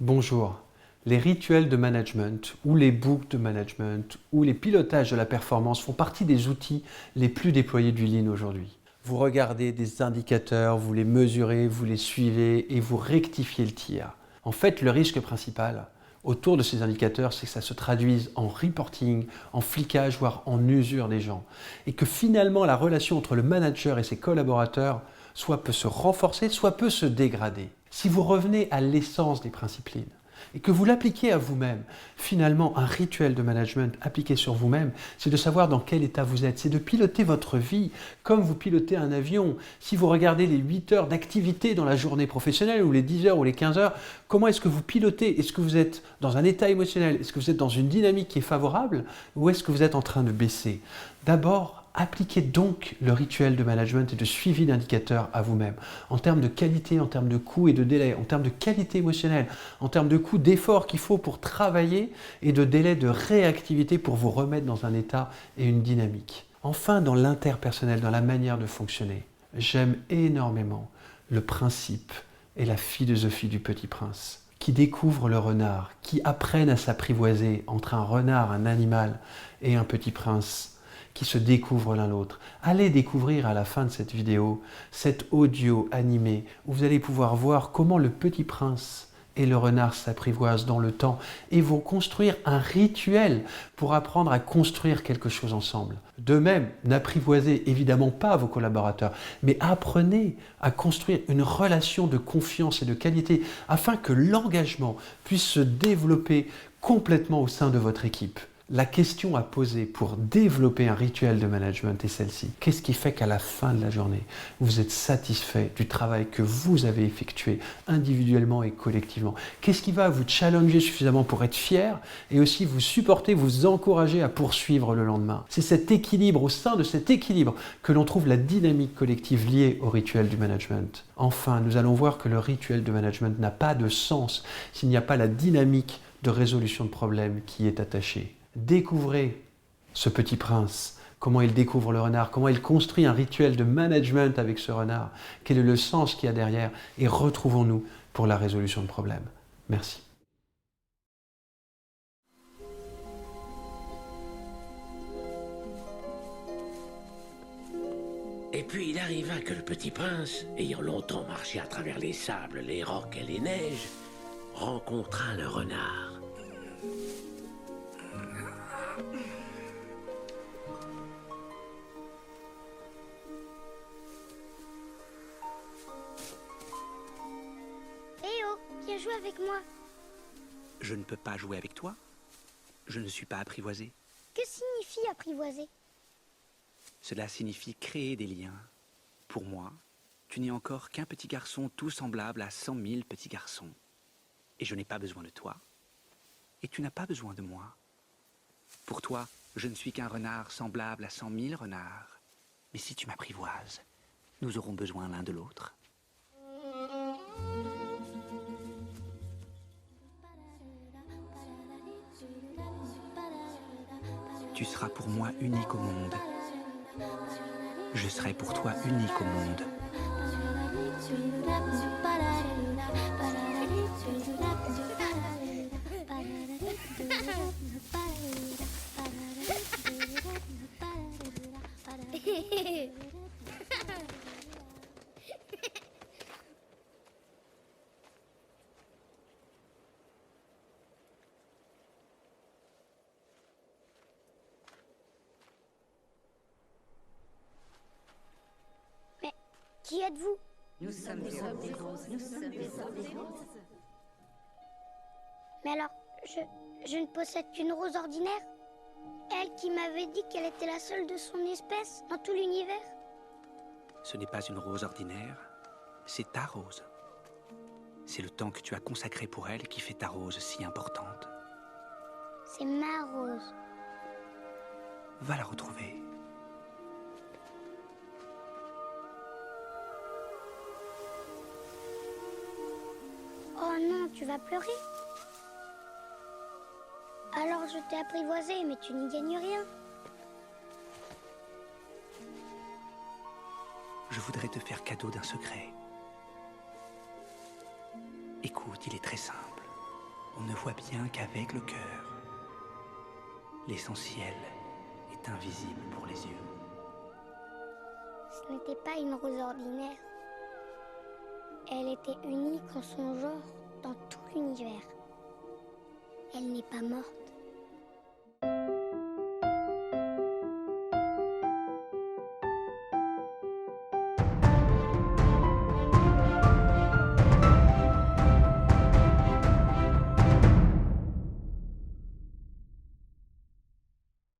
Bonjour. Les rituels de management ou les boucles de management ou les pilotages de la performance font partie des outils les plus déployés du Lean aujourd'hui. Vous regardez des indicateurs, vous les mesurez, vous les suivez et vous rectifiez le tir. En fait, le risque principal autour de ces indicateurs, c'est que ça se traduise en reporting, en flicage, voire en usure des gens. Et que finalement, la relation entre le manager et ses collaborateurs soit peut se renforcer, soit peut se dégrader. Si vous revenez à l'essence des principes Lean et que vous l'appliquez à vous-même, finalement, un rituel de management appliqué sur vous-même, c'est de savoir dans quel état vous êtes, c'est de piloter votre vie comme vous pilotez un avion. Si vous regardez les 8 heures d'activité dans la journée professionnelle, ou les 10 heures ou les 15 heures, comment est-ce que vous pilotez? Est-ce que vous êtes dans un état émotionnel? Est-ce que vous êtes dans une dynamique qui est favorable? Ou est-ce que vous êtes en train de baisser? D'abord, appliquez donc le rituel de management et de suivi d'indicateurs à vous-même, en termes de qualité, en termes de coût et de délai, en termes de qualité émotionnelle, en termes de coût d'effort qu'il faut pour travailler et de délai de réactivité pour vous remettre dans un état et une dynamique. Enfin, dans l'interpersonnel, dans la manière de fonctionner, j'aime énormément le principe et la philosophie du Petit Prince, qui découvre le renard, qui apprennent à s'apprivoiser entre un renard, un animal, et un petit prince, qui se découvrent l'un l'autre. Allez découvrir à la fin de cette vidéo cet audio animé où vous allez pouvoir voir comment le Petit Prince et le renard s'apprivoisent dans le temps et vont construire un rituel pour apprendre à construire quelque chose ensemble. De même, n'apprivoisez évidemment pas vos collaborateurs, mais apprenez à construire une relation de confiance et de qualité afin que l'engagement puisse se développer complètement au sein de votre équipe. La question à poser pour développer un rituel de management est celle-ci. Qu'est-ce qui fait qu'à la fin de la journée, vous êtes satisfait du travail que vous avez effectué individuellement et collectivement? Qu'est-ce qui va vous challenger suffisamment pour être fier et aussi vous supporter, vous encourager à poursuivre le lendemain? C'est cet équilibre, au sein de cet équilibre, que l'on trouve la dynamique collective liée au rituel du management. Enfin, nous allons voir que le rituel de management n'a pas de sens s'il n'y a pas la dynamique de résolution de problèmes qui est attachée. Découvrez ce Petit Prince, comment il découvre le renard, comment il construit un rituel de management avec ce renard, quel est le sens qu'il y a derrière, et retrouvons-nous pour la résolution de problèmes. Merci. Et puis il arriva que le petit prince, ayant longtemps marché à travers les sables, les rocs et les neiges, rencontra le renard. Viens jouer avec moi. Je ne peux pas jouer avec toi. Je ne suis pas apprivoisé. Que signifie apprivoiser? Cela signifie créer des liens. Pour moi, tu n'es encore qu'un petit garçon tout semblable à 100 000 petits garçons. Et je n'ai pas besoin de toi. Et tu n'as pas besoin de moi. Pour toi, je ne suis qu'un renard semblable à 100 000 renards. Mais si tu m'apprivoises, nous aurons besoin l'un de l'autre. Tu seras pour moi unique au monde. Je serai pour toi unique au monde. Qui êtes-vous? Nous sommes des roses. Nous sommes des roses. Mais alors, je ne possède qu'une rose ordinaire? Elle qui m'avait dit qu'elle était la seule de son espèce dans tout l'univers? Ce n'est pas une rose ordinaire, c'est ta rose. C'est le temps que tu as consacré pour elle qui fait ta rose si importante. C'est ma rose. Va la retrouver. Oh non, tu vas pleurer. Alors je t'ai apprivoisé, mais tu n'y gagnes rien. Je voudrais te faire cadeau d'un secret. Écoute, il est très simple. On ne voit bien qu'avec le cœur. L'essentiel est invisible pour les yeux. Ce n'était pas une rose ordinaire. Elle était unique en son genre dans tout l'univers. Elle n'est pas morte.